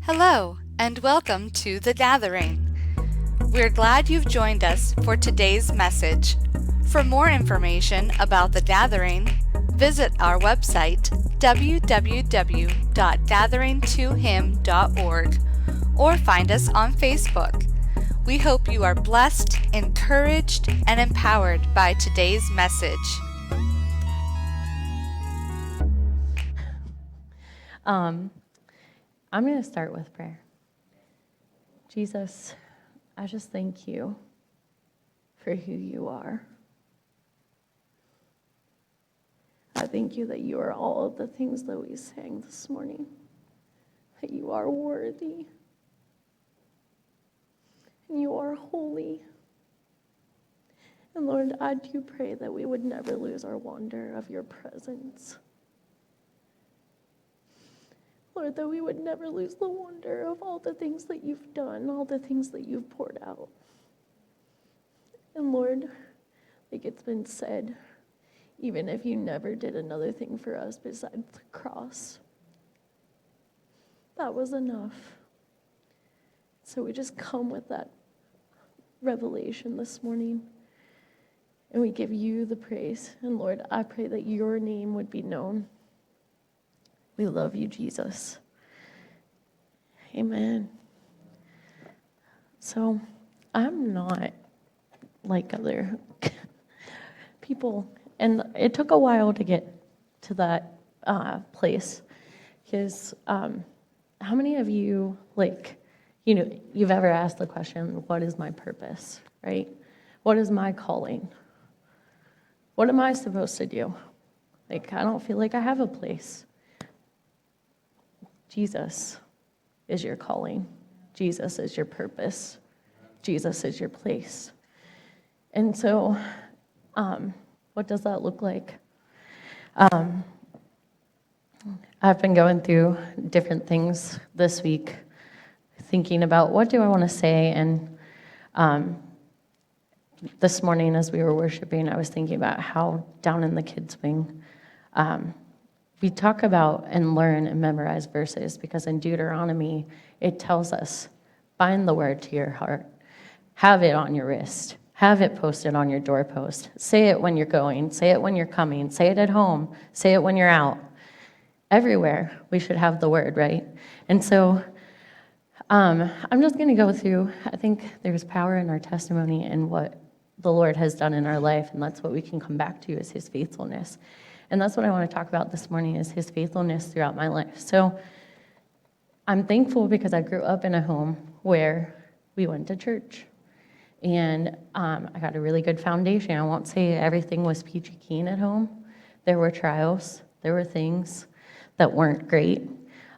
Hello, and welcome to The Gathering. We're glad you've joined us for today's message. For more information about The Gathering, visit our website, www.gatheringtohim.org, or find us on Facebook. We hope you are blessed, encouraged, and empowered by today's message. I'm going to start with prayer. Jesus, I just thank you for who you are. I thank you that you are all of the things that we sang this morning, that you are worthy, and you are holy. And Lord, I do pray that we would never lose our wonder of your presence. Lord, that we would never lose the wonder of all the things that you've done, all the things that you've poured out. And Lord, like it's been said, even if you never did another thing for us besides the cross, that was enough. So we just come with that revelation this morning, and we give you the praise. And Lord, I pray that your name would be known. We love you, Jesus. Amen. So I'm not like other people, and it took a while to get to that place, because how many of you, you've ever asked the question, what is my purpose, right? What is my calling? What am I supposed to do? I don't feel like I have a place. Jesus is your calling. Jesus is your purpose. Jesus is your place. And so, what does that look like? I've been going through different things this week, thinking about what do I want to say. And this morning as we were worshiping, I was thinking about how down in the kids' wing, we talk about and learn and memorize verses, because in Deuteronomy, it tells us, bind the word to your heart, have it on your wrist, have it posted on your doorpost, say it when you're going, say it when you're coming, say it at home, say it when you're out. Everywhere we should have the word, right? And so I'm just going to go through, I think there's power in our testimony and what the Lord has done in our life, and that's what we can come back to, is his faithfulness. And that's what I want to talk about this morning, is his faithfulness throughout my life. So I'm thankful because I grew up in a home where we went to church. And I got a really good foundation. I won't say everything was peachy keen at home. There were trials. There were things that weren't great.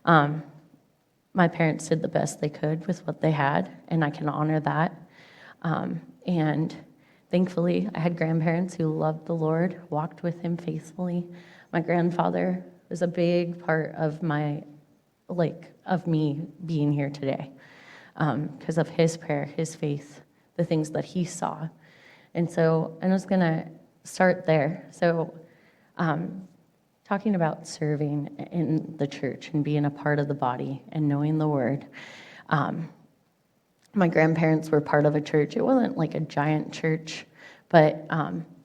My parents did the best they could with what they had, and I can honor that. And thankfully, I had grandparents who loved the Lord, walked with him faithfully. My grandfather was a big part of me being here today, because of his prayer, his faith, the things that he saw. And so I'm just going to start there. So talking about serving in the church and being a part of the body and knowing the word. My grandparents were part of a church. It wasn't like a giant church, but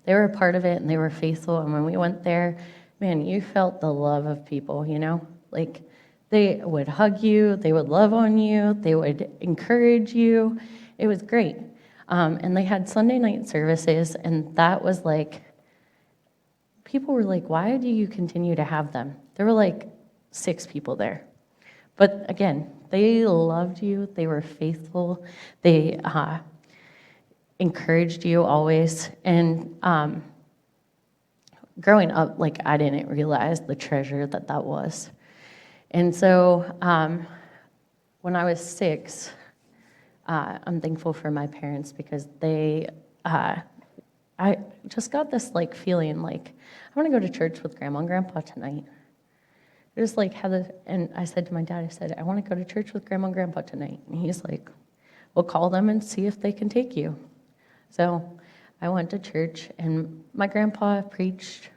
they were a part of it, and they were faithful. And when we went there, man, you felt the love of people, Like, they would hug you, they would love on you, they would encourage you. It was great. And they had Sunday night services, and that was like, people were like, why do you continue to have them? There were like 6 people there. But again, they loved you, they were faithful, they encouraged you always. And growing up, I didn't realize the treasure that was. And so when I was 6, I'm thankful for my parents, because I just got this feeling I want to go to church with Grandma and Grandpa tonight. Just and I said to my dad, I want to go to church with Grandma and Grandpa tonight. And he's like, well, call them and see if they can take you. So I went to church, and my grandpa preached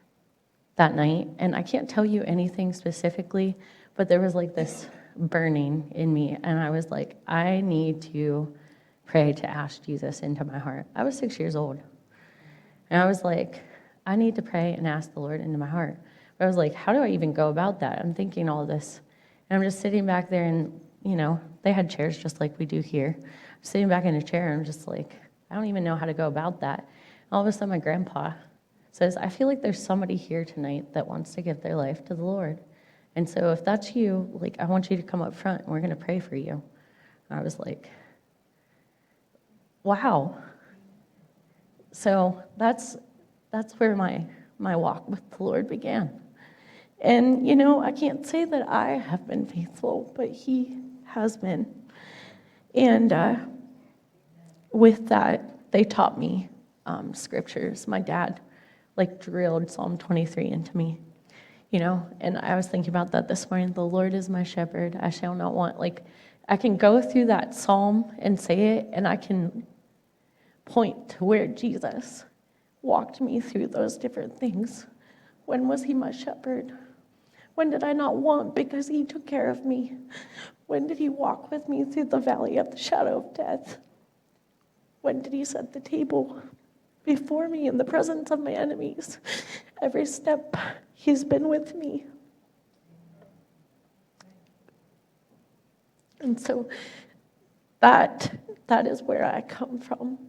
that night. And I can't tell you anything specifically, but there was this burning in me, and I was like, I need to pray to ask Jesus into my heart. I was 6 years old, and I was like, I need to pray and ask the Lord into my heart. But I was like, how do I even go about that? I'm thinking all this, and I'm just sitting back there, and they had chairs just like we do here. I'm sitting back in a chair, and I'm just like, I don't even know how to go about that. All of a sudden, my grandpa says, I feel like there's somebody here tonight that wants to give their life to the Lord. And so if that's you, I want you to come up front, and we're going to pray for you. And I was like, wow. So that's where my walk with the Lord began. And, I can't say that I have been faithful, but he has been. And with that, they taught me scriptures. My dad, drilled Psalm 23 into me, And I was thinking about that this morning. The Lord is my shepherd. I shall not want. I can go through that psalm and say it, and I can point to where Jesus walked me through those different things. When was he my shepherd? When did I not want because he took care of me? When did he walk with me through the valley of the shadow of death? When did he set the table before me in the presence of my enemies? Every step he's been with me. And so that is where I come from.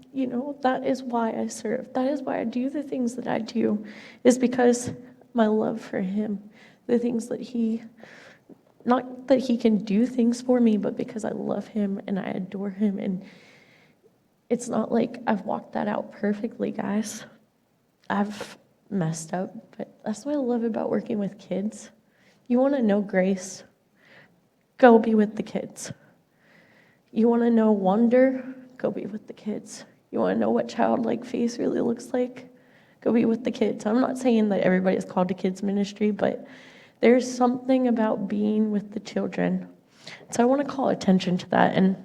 That is why I serve. That is why I do the things that I do, is because my love for him, the things that not that he can do things for me, but because I love him and I adore him. And it's not like I've walked that out perfectly, guys. I've messed up, but that's what I love about working with kids. You want to know grace? Go be with the kids. You want to know wonder? Go be with the kids. You want to know what childlike faith really looks like? Go be with the kids. I'm not saying that everybody is called to kids ministry, but there's something about being with the children. So I want to call attention to that. And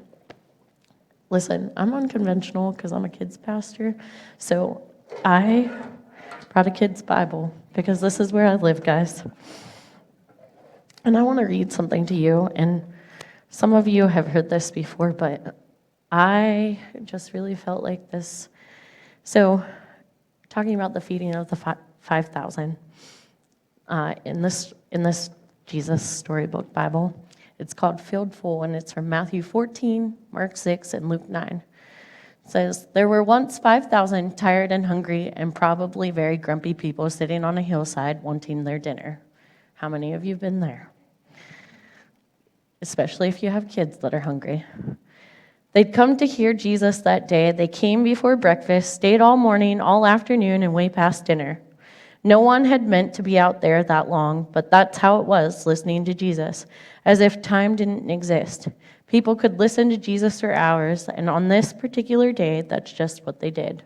listen, I'm unconventional because I'm a kids pastor. So I brought a kids Bible because this is where I live, guys. And I want to read something to you. And some of you have heard this before, but I just really felt like this. So talking about the feeding of the 5,000, in this Jesus storybook Bible, it's called Filled Full, and it's from Matthew 14, Mark 6, and Luke 9. It says, there were once 5,000 tired and hungry and probably very grumpy people sitting on a hillside wanting their dinner. How many of you have been there? Especially if you have kids that are hungry. They'd come to hear Jesus that day. They came before breakfast, stayed all morning, all afternoon, and way past dinner. No one had meant to be out there that long, but that's how it was listening to Jesus, as if time didn't exist. People could listen to Jesus for hours, and on this particular day, that's just what they did.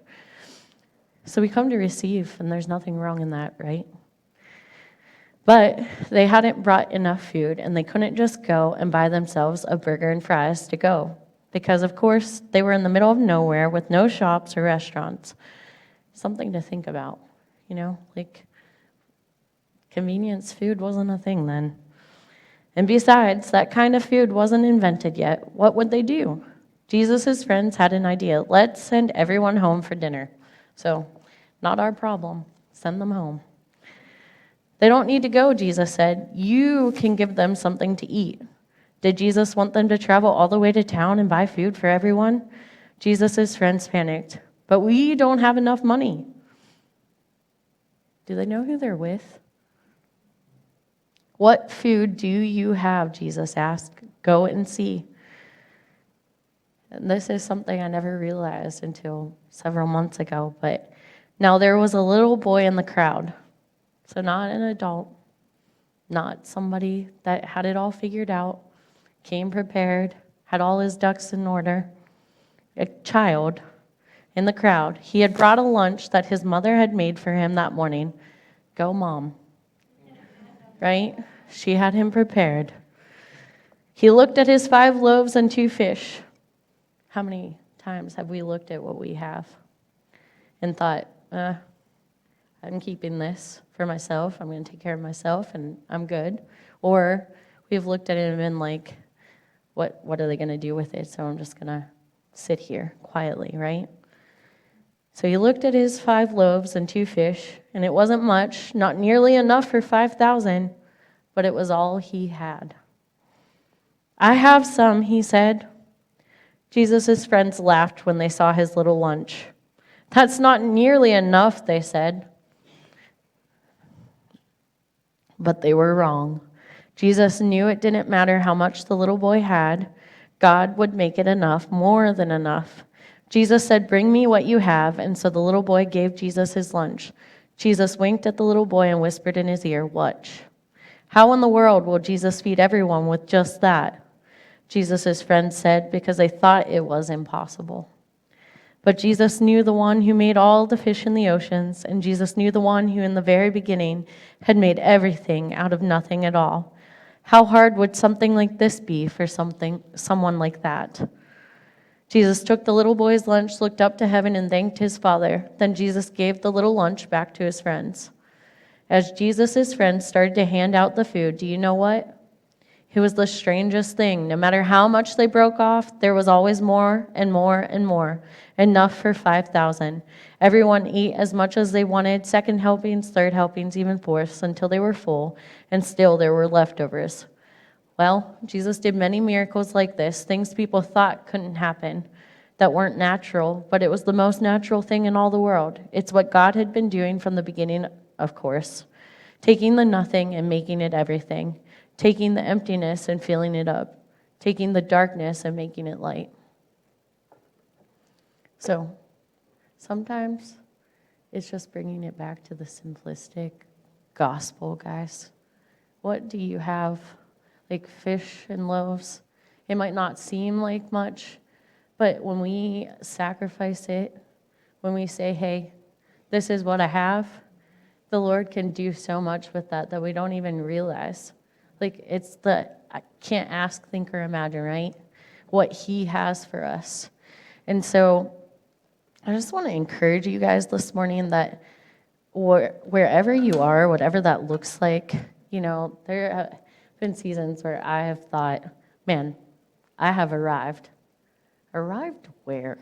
So we come to receive, and there's nothing wrong in that, right? But they hadn't brought enough food, and they couldn't just go and buy themselves a burger and fries to go. Because, of course, they were in the middle of nowhere with no shops or restaurants. Something to think about, convenience food wasn't a thing then. And besides, that kind of food wasn't invented yet. What would they do? Jesus' friends had an idea. Let's send everyone home for dinner. So, not our problem. Send them home. They don't need to go, Jesus said. You can give them something to eat. Did Jesus want them to travel all the way to town and buy food for everyone? Jesus' friends panicked. But we don't have enough money. Do they know who they're with? What food do you have? Jesus asked. Go and see. And this is something I never realized until several months ago. But now there was a little boy in the crowd. So not an adult, not somebody that had it all figured out, came prepared, had all his ducks in order. A child in the crowd. He had brought a lunch that his mother had made for him that morning. Go, Mom. Right? She had him prepared. He looked at his 5 loaves and 2 fish. How many times have we looked at what we have and thought, I'm keeping this for myself. I'm going to take care of myself and I'm good. Or we've looked at it and been like, what are they going to do with it? So I'm just going to sit here quietly, right? So he looked at his 5 loaves and 2 fish, and it wasn't much, not nearly enough for 5,000, but it was all he had. I have some, he said. Jesus' friends laughed when they saw his little lunch. That's not nearly enough, they said. But they were wrong. Jesus knew it didn't matter how much the little boy had. God would make it enough, more than enough. Jesus said, "Bring me what you have." And so the little boy gave Jesus his lunch. Jesus winked at the little boy and whispered in his ear, "Watch." How in the world will Jesus feed everyone with just that? Jesus' friends said, because they thought it was impossible. But Jesus knew the one who made all the fish in the oceans, and Jesus knew the one who in the very beginning had made everything out of nothing at all. How hard would something like this be for someone like that? Jesus took the little boy's lunch, looked up to heaven, and thanked his Father. Then Jesus gave the little lunch back to his friends. As Jesus' friends started to hand out the food, do you know what? It was the strangest thing. No matter how much they broke off, there was always more and more and more, enough for 5,000. Everyone ate as much as they wanted, second helpings, third helpings, even fourths, until they were full, and still there were leftovers. Well, Jesus did many miracles like this, things people thought couldn't happen, that weren't natural, but it was the most natural thing in all the world. It's what God had been doing from the beginning, of course, taking the nothing and making it everything. Taking the emptiness and filling it up, taking the darkness and making it light. So sometimes it's just bringing it back to the simplistic gospel, guys. What do you have? Like fish and loaves? It might not seem like much, but when we sacrifice it, when we say, hey, this is what I have, the Lord can do so much with that we don't even realize. Like, I can't ask, think, or imagine, right? What he has for us. And so I just want to encourage you guys this morning that wherever you are, whatever that looks like, there have been seasons where I have thought, man, I have arrived. Arrived where?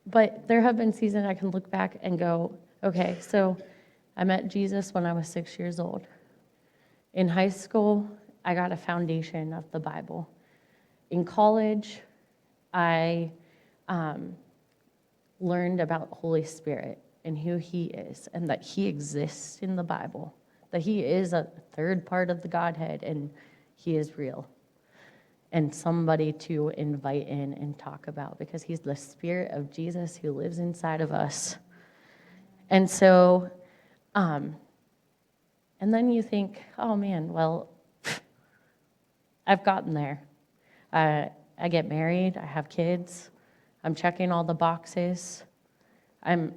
But there have been seasons I can look back and go, okay, so I met Jesus when I was 6 years old. In high school, I got a foundation of the Bible. In college, I learned about Holy Spirit and who he is, and that he exists in the Bible, that he is a third part of the Godhead, and he is real, and somebody to invite in and talk about, because he's the Spirit of Jesus who lives inside of us. And so and then you think, oh man, well, I've gotten there. I get married, I have kids, I'm checking all the boxes, I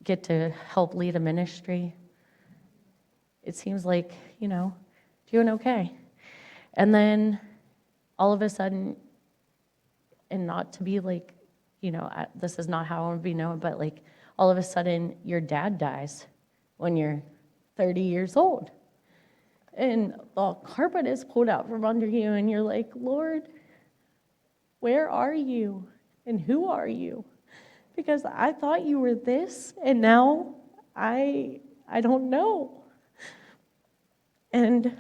get to help lead a ministry. It seems like, doing okay. And then all of a sudden, and not to be like, this is not how I want to be known, but like all of a sudden your dad dies when you're 30 years old. And the carpet is pulled out from under you, and you're like, Lord, where are you? And who are you? Because I thought you were this, and now I don't know. And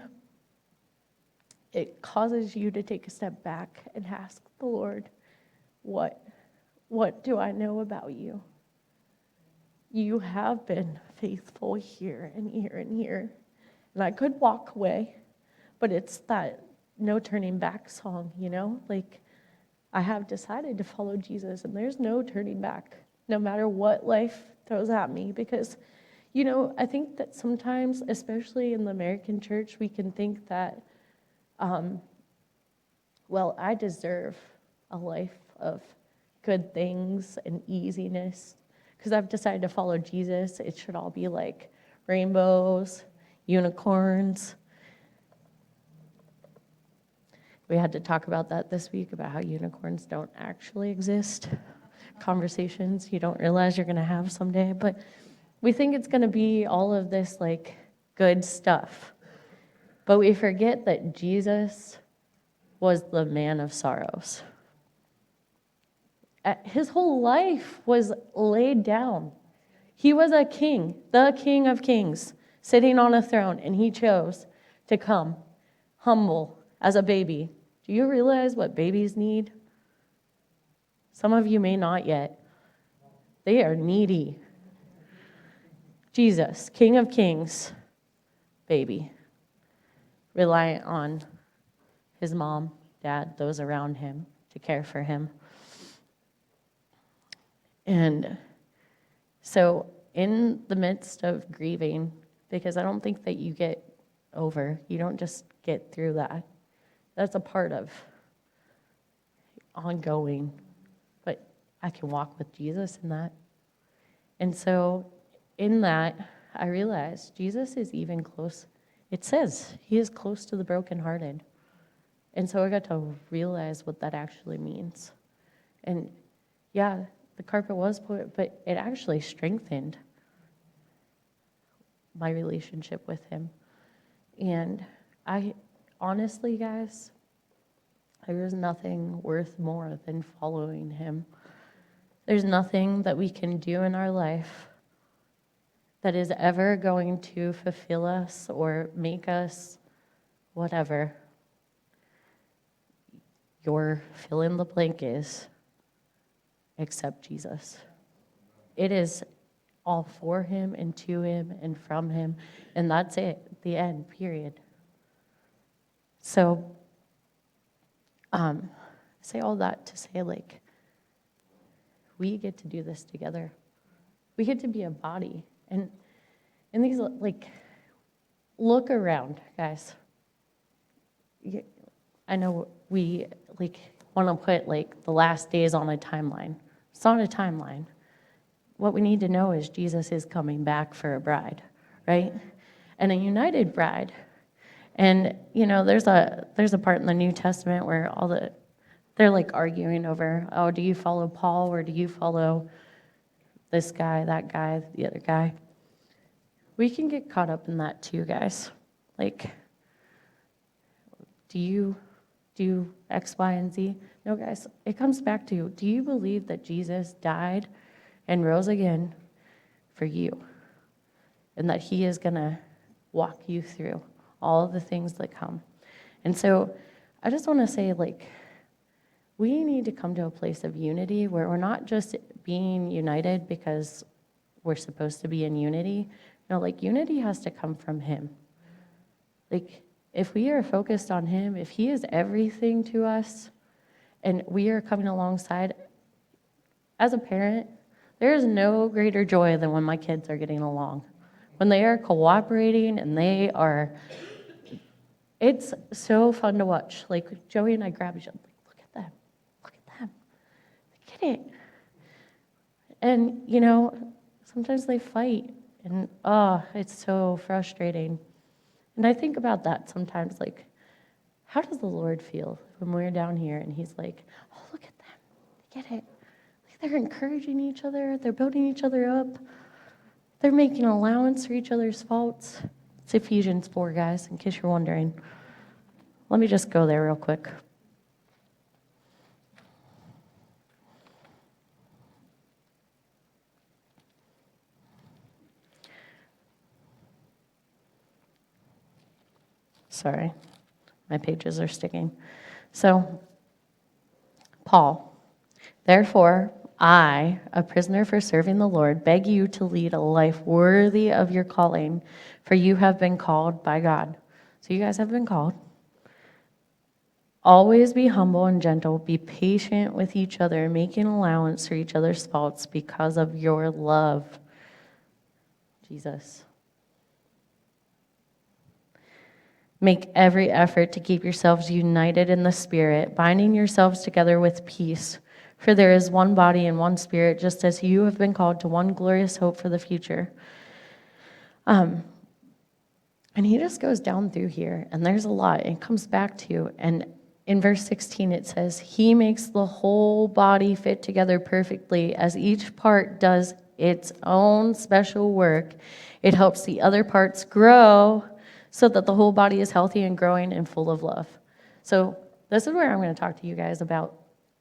it causes you to take a step back and ask the Lord, what do I know about you? You have been faithful here and here and here. And I could walk away, but it's that no turning back song, Like, I have decided to follow Jesus, and there's no turning back, no matter what life throws at me. Because, I think that sometimes, especially in the American church, we can think that, I deserve a life of good things and easiness. Because I've decided to follow Jesus, it should all be like rainbows, unicorns. We had to talk about that this week, about how unicorns don't actually exist. Conversations you don't realize you're going to have someday. But we think it's going to be all of this like good stuff. But we forget that Jesus was the man of sorrows. His whole life was laid down. He was a king, the King of Kings, sitting on a throne, and he chose to come humble as a baby. Do you realize what babies need? Some of you may not yet. They are needy. Jesus, King of Kings, baby, reliant on his mom, dad, those around him to care for him. And so in the midst of grieving, because I don't think that you get over, you don't just get through that. That's a part of ongoing, but I can walk with Jesus in that. And so in that, I realized Jesus is even close. It says he is close to the brokenhearted. And so I got to realize what that actually means. And yeah, the carpet was put, but it actually strengthened my relationship with him. And I honestly, guys, there is nothing worth more than following him. There's nothing that we can do in our life that is ever going to fulfill us or make us whatever your fill in the blank is, except Jesus. It is all for him and to him and from him, and that's it, the end, period. So, say all that to say, like, we get to do this together. We get to be a body. And these, like, look around, guys. I know we, like, want to put, like, the last days on a timeline. It's not a timeline. What we need to know is Jesus is coming back for a bride, right? And a united bride. And, you know, there's a part in the New Testament where they're like arguing over, oh, do you follow Paul or do you follow this guy, that guy, the other guy? We can get caught up in that too, guys. Like, do you do X, Y, and Z? No, guys, it comes back to, do you believe that Jesus died and rose again for you? And that he is going to walk you through all of the things that come. And so I just want to say, like, we need to come to a place of unity where we're not just being united because we're supposed to be in unity. No, like, unity has to come from him. Like, if we are focused on him, if he is everything to us, and we are coming alongside, as a parent, there is no greater joy than when my kids are getting along. When they are cooperating and it's so fun to watch. Like, Joey and I grab each other, like, look at them, they get it. And, you know, sometimes they fight, and, it's so frustrating. And I think about that sometimes, like, how does the Lord feel when we're down here and he's like, oh, look at them, they get it. Like, they're encouraging each other, they're building each other up, they're making allowance for each other's faults. It's Ephesians 4, guys, in case you're wondering. Let me just go there real quick. Sorry, my pages are sticking. So, Paul, therefore, I, a prisoner for serving the Lord, beg you to lead a life worthy of your calling, for you have been called by God. So you guys have been called. Always be humble and gentle. Be patient with each other, making allowance for each other's faults because of your love. Jesus. Make every effort to keep yourselves united in the Spirit, binding yourselves together with peace. For there is one body and one Spirit, just as you have been called to one glorious hope for the future. And he just goes down through here, and there's a lot. It comes back to, and in verse 16 it says, he makes the whole body fit together perfectly, as each part does its own special work. It helps the other parts grow so that the whole body is healthy and growing and full of love. So this is where I'm going to talk to you guys about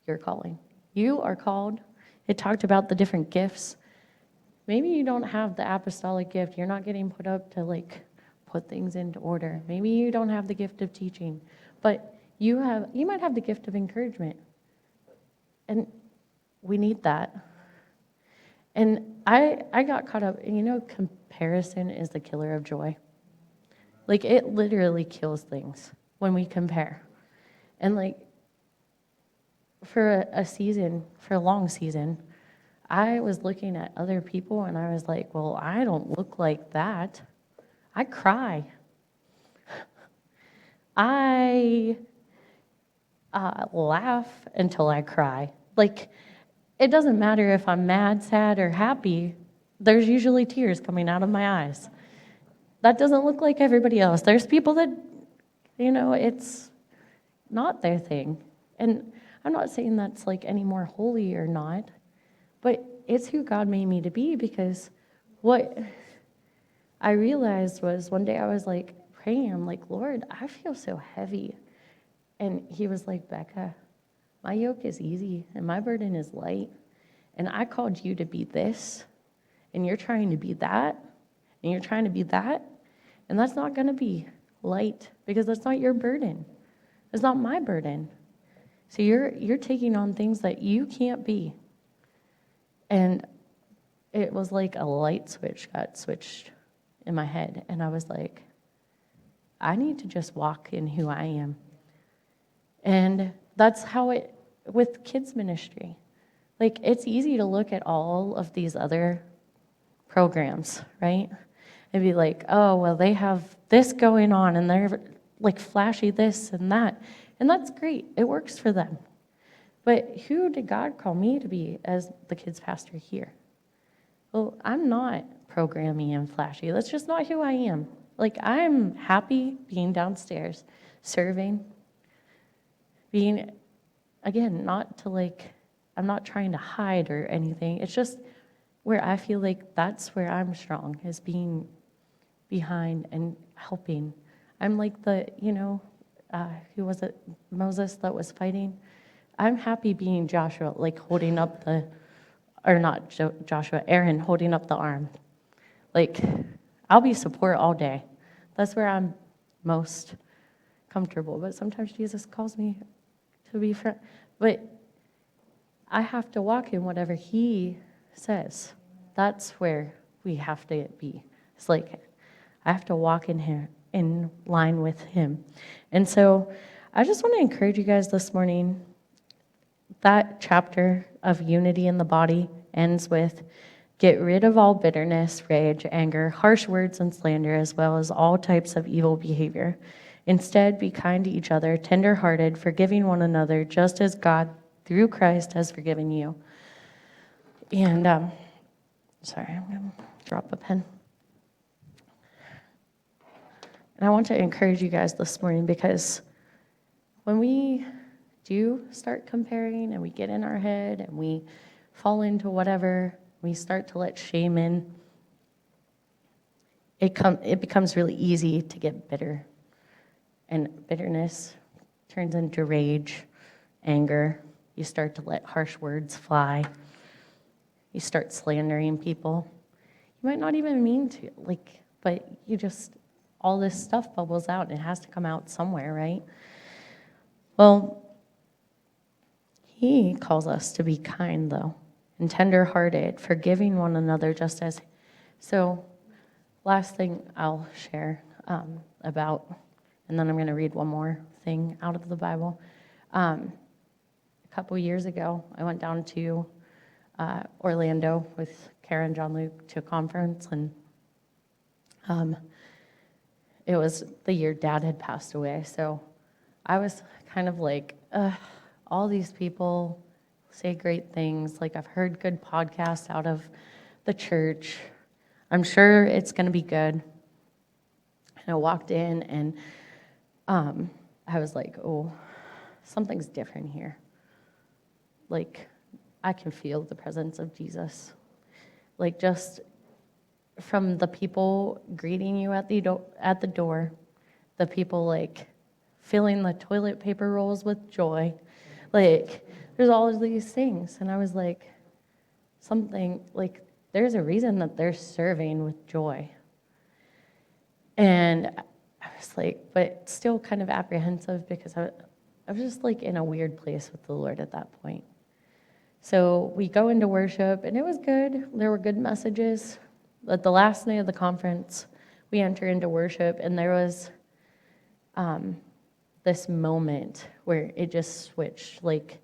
your calling. You are called. It talked about the different gifts. Maybe you don't have the apostolic gift. You're not getting put up to put things into order. Maybe you don't have the gift of teaching, but you might have the gift of encouragement. And we need that. And I got caught up, comparison is the killer of joy. It literally kills things when we compare. And for a long season, I was looking at other people and I was like, well, I don't look like that. I cry. I laugh until I cry. It doesn't matter if I'm mad, sad, or happy. There's usually tears coming out of my eyes. That doesn't look like everybody else. There's people that, it's not their thing. And I'm not saying that's any more holy or not, but it's who God made me to be, because what I realized was one day I was praying, I'm like, Lord, I feel so heavy. And he was like, Bekah, my yoke is easy and my burden is light. And I called you to be this, and you're trying to be that, and you're trying to be that, and that's not going to be light, because that's not your burden. It's not my burden. So you're taking on things that you can't be. And it was like a light switch got switched in my head, and I was like, I need to just walk in who I am. And that's how it with kids ministry. It's easy to look at all of these other programs, right? And be like, oh, well, they have this going on, and they're flashy this and that. And that's great. It works for them. But who did God call me to be as the kids pastor here? Well, I'm not programmy and flashy. That's just not who I am. I'm happy being downstairs, serving, being, again, not to I'm not trying to hide or anything. It's just where I feel that's where I'm strong, is being behind and helping. I'm who was it, Moses that was fighting? I'm happy being Joshua, holding up Aaron holding up the arm. I'll be support all day. That's where I'm most comfortable. But sometimes Jesus calls me to be friend. But I have to walk in whatever he says. That's where we have to be. It's I have to walk in here, in line with him. And so I just want to encourage you guys this morning. That chapter of unity in the body ends with, get rid of all bitterness, rage, anger, harsh words, and slander, as well as all types of evil behavior. Instead, be kind to each other, tender-hearted, forgiving one another, just as God, through Christ, has forgiven you. And, sorry, I'm going to drop a pen. And I want to encourage you guys this morning, because when we do start comparing and we get in our head and we fall into whatever, we start to let shame in, it becomes really easy to get bitter. And bitterness turns into rage, anger. You start to let harsh words fly. You start slandering people. You might not even mean to, but you just, all this stuff bubbles out, and it has to come out somewhere, right? Well, he calls us to be kind, though, and tender-hearted, forgiving one another just as. So, last thing I'll share about, and then I'm going to read one more thing out of the Bible. A couple years ago, I went down to Orlando with Kara and John Luke to a conference, and it was the year Dad had passed away. So I was kind of all these people say great things. I've heard good podcasts out of the church. I'm sure it's going to be good. And I walked in, and I was like, oh, something's different here. I can feel the presence of Jesus. like just from the people greeting you at the door, the people like filling the toilet paper rolls with joy, like there's all of these things, and I was like, something like there's a reason that they're serving with joy, and I was like, but still kind of apprehensive because I was just like in a weird place with the Lord at that point. So we go into worship, and it was good. There were good messages. But the last night of the conference, we enter into worship, and there was this moment where it just switched. Like,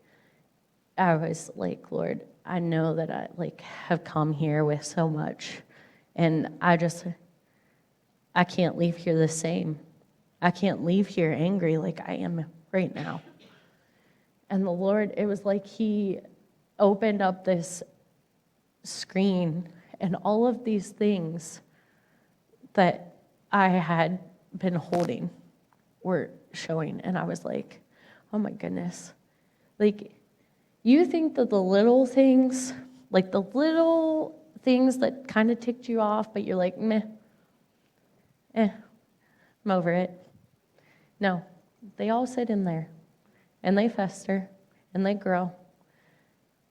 I was like, Lord, I know that I like have come here with so much, and I can't leave here the same. I can't leave here angry like I am right now. And the Lord, it was like He opened up this screen, and all of these things that I had been holding were showing. And I was like, oh my goodness. Like, you think that the little things, like the little things that kind of ticked you off, but you're like, meh, I'm over it. No, they all sit in there, and they fester, and they grow.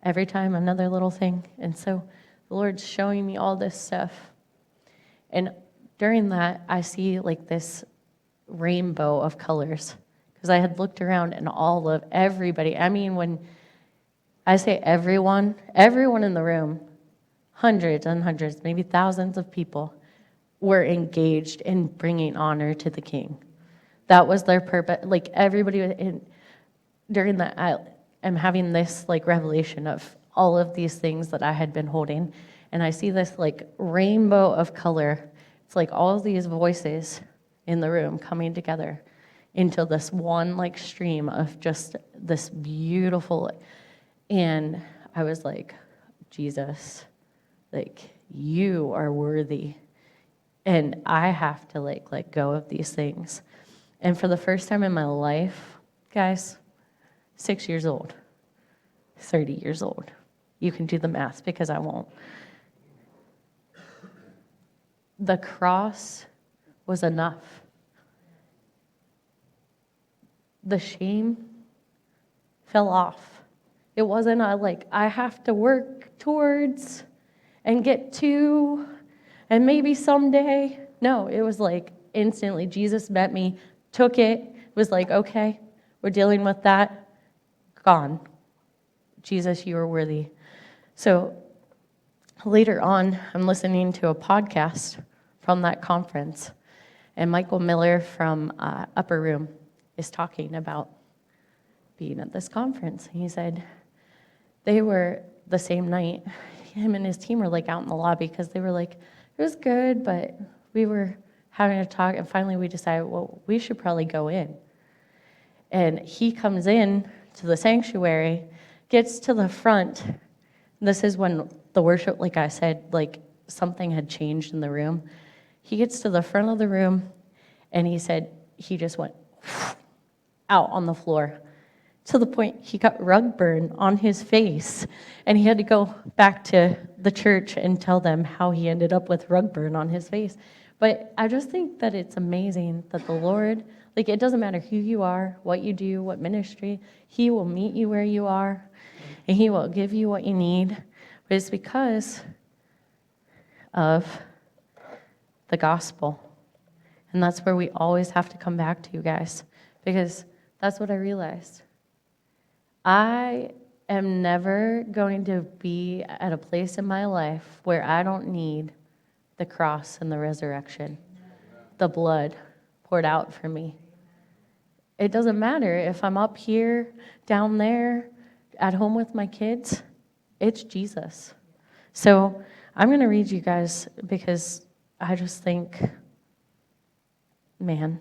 Every time another little thing. And so the Lord's showing me all this stuff. And during that, I see like this rainbow of colors. Because I had looked around, and all of everybody, I mean, when I say everyone in the room, hundreds and hundreds, maybe thousands of people were engaged in bringing honor to the King. That was their purpose. Like everybody during that, I'm having this like revelation of all of these things that I had been holding, and I see this like rainbow of color. It's like all of these voices in the room coming together into this one like stream of just this beautiful, and I was like, Jesus, like you are worthy, and I have to like let go of these things. And for the first time in my life, guys, 6 years old, 30 years old. You can do the math because I won't. The cross was enough. The shame fell off. It wasn't I have to work towards and get to and maybe someday. No, it was like instantly Jesus met me, took it, was like, okay, we're dealing with that. Gone. Jesus, you are worthy. So later on, I'm listening to a podcast from that conference, and Michael Miller from Upper Room is talking about being at this conference. He said they were the same night, him and his team were like out in the lobby because they were like, it was good, but we were having a talk, and finally we decided, well, we should probably go in. And he comes in to the sanctuary, gets to the front. This is when the worship, like I said, like something had changed in the room. He gets to the front of the room, and he said he just went out on the floor to the point he got rug burn on his face, and he had to go back to the church and tell them how he ended up with rug burn on his face. But I just think that it's amazing that the Lord, like it doesn't matter who you are, what you do, what ministry, He will meet you where you are, and He will give you what you need. But it's because of the gospel. And that's where we always have to come back to, guys, because that's what I realized. I am never going to be at a place in my life where I don't need the cross and the resurrection, the blood poured out for me. It doesn't matter if I'm up here, down there, at home with my kids, it's Jesus. So I'm going to read you guys because I just think, man,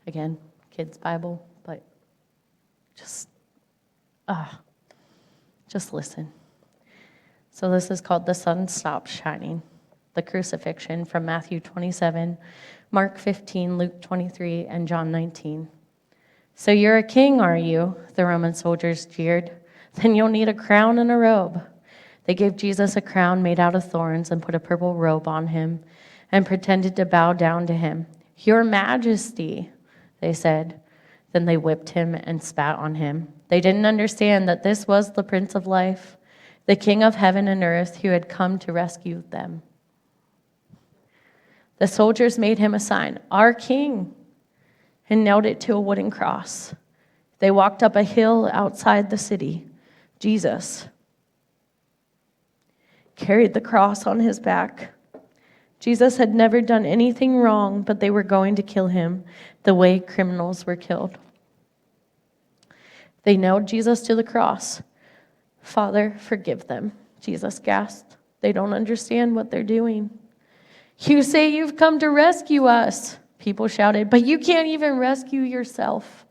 again, kids' Bible, but just listen. So this is called The Sun Stops Shining, the crucifixion from Matthew 27, Mark 15, Luke 23, and John 19. So you're a king, are you? The Roman soldiers jeered. Then you'll need a crown and a robe. They gave Jesus a crown made out of thorns and put a purple robe on him and pretended to bow down to him. Your Majesty, they said. Then they whipped him and spat on him. They didn't understand that this was the Prince of Life, the King of heaven and earth who had come to rescue them. The soldiers made him a sign, "Our King," and nailed it to a wooden cross. They walked up a hill outside the city. Jesus carried the cross on his back. Jesus had never done anything wrong, but they were going to kill him the way criminals were killed. They nailed Jesus to the cross. "Father, forgive them," Jesus gasped. "They don't understand what they're doing." "You say you've come to rescue us," people shouted, "but you can't even rescue yourself."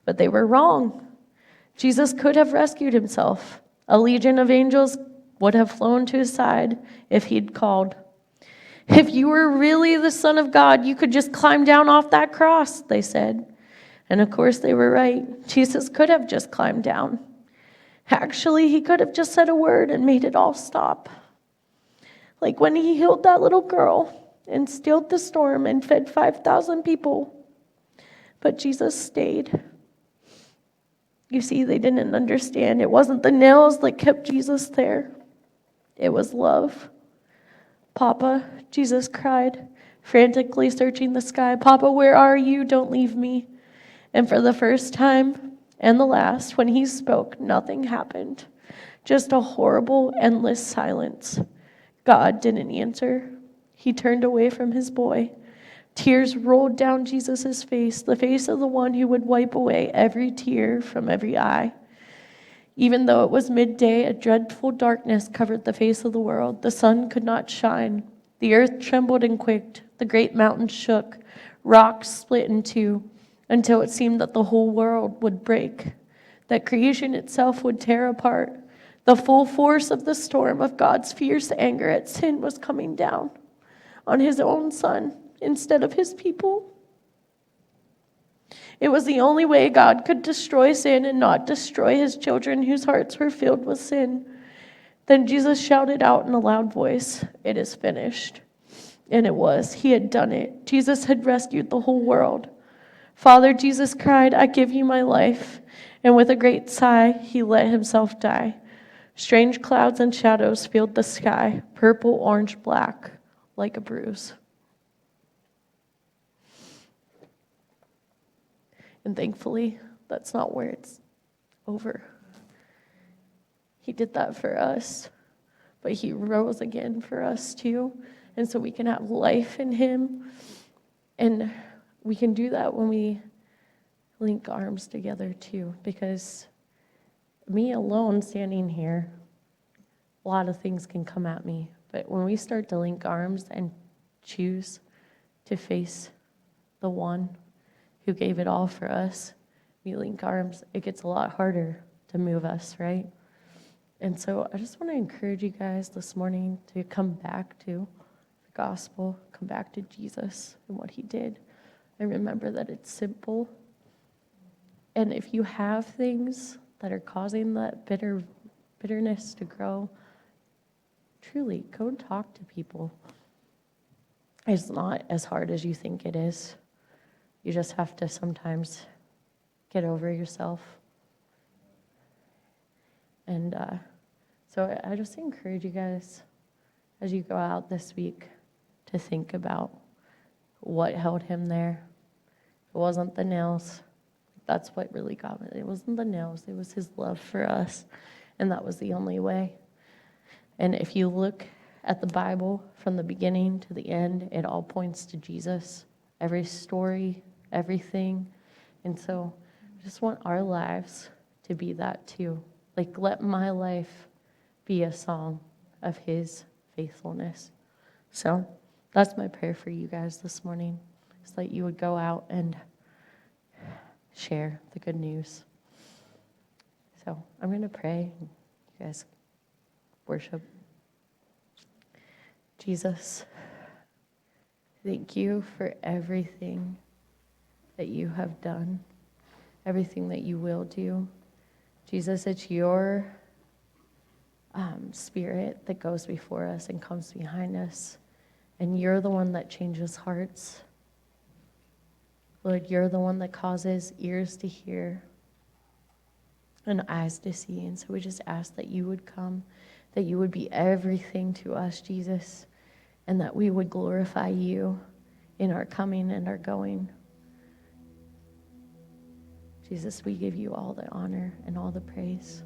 But they were wrong. Jesus could have rescued himself. A legion of angels would have flown to his side if he'd called. "If you were really the Son of God, you could just climb down off that cross," they said. And of course they were right. Jesus could have just climbed down. Actually, he could have just said a word and made it all stop. Like when he healed that little girl and stilled the storm and fed 5,000 people. But Jesus stayed. You see, they didn't understand. It wasn't the nails that kept Jesus there. It was love. "Papa," Jesus cried, frantically searching the sky. "Papa, where are you? Don't leave me." And for the first time and the last, when he spoke, nothing happened. Just a horrible, endless silence. God didn't answer. He turned away from his boy. Tears rolled down Jesus' face, the face of the one who would wipe away every tear from every eye. Even though it was midday, a dreadful darkness covered the face of the world. The sun could not shine. The earth trembled and quaked. The great mountains shook. Rocks split in two until it seemed that the whole world would break, that creation itself would tear apart. The full force of the storm of God's fierce anger at sin was coming down on his own son instead of his people. It was the only way God could destroy sin and not destroy his children whose hearts were filled with sin. Then Jesus shouted out in a loud voice, "It is finished." And it was. He had done it. Jesus had rescued the whole world. "Father," Jesus cried, "I give you my life." And with a great sigh, he let himself die. Strange clouds and shadows filled the sky, purple, orange, black, like a bruise. And thankfully, that's not where it's over. He did that for us, but he rose again for us too. And so we can have life in him. And we can do that when we link arms together too, because me alone standing here, a lot of things can come at me. But when we start to link arms and choose to face the one who gave it all for us, we link arms, it gets a lot harder to move us, right? And so I just want to encourage you guys this morning to come back to the gospel, come back to Jesus and what he did. And remember that it's simple. And if you have things that are causing that bitterness to grow, truly go and talk to people. It's not as hard as you think it is. You just have to sometimes get over yourself. And so I just encourage you guys, as you go out this week, to think about what held him there. It wasn't the nails. That's what really got me. It wasn't the nails. It was his love for us. And that was the only way. And if you look at the Bible from the beginning to the end, it all points to Jesus. Every story, everything. And so I just want our lives to be that too. Like, let my life be a song of his faithfulness. So that's my prayer for you guys this morning, is that you would go out and share the good news. So I'm going to pray. You guys worship. Jesus, thank you for everything that you have done, everything that you will do. Jesus, it's your spirit that goes before us and comes behind us. And you're the one that changes hearts. Lord, you're the one that causes ears to hear and eyes to see. And so we just ask that you would come, that you would be everything to us, Jesus, and that we would glorify you in our coming and our going. Jesus, we give you all the honor and all the praise.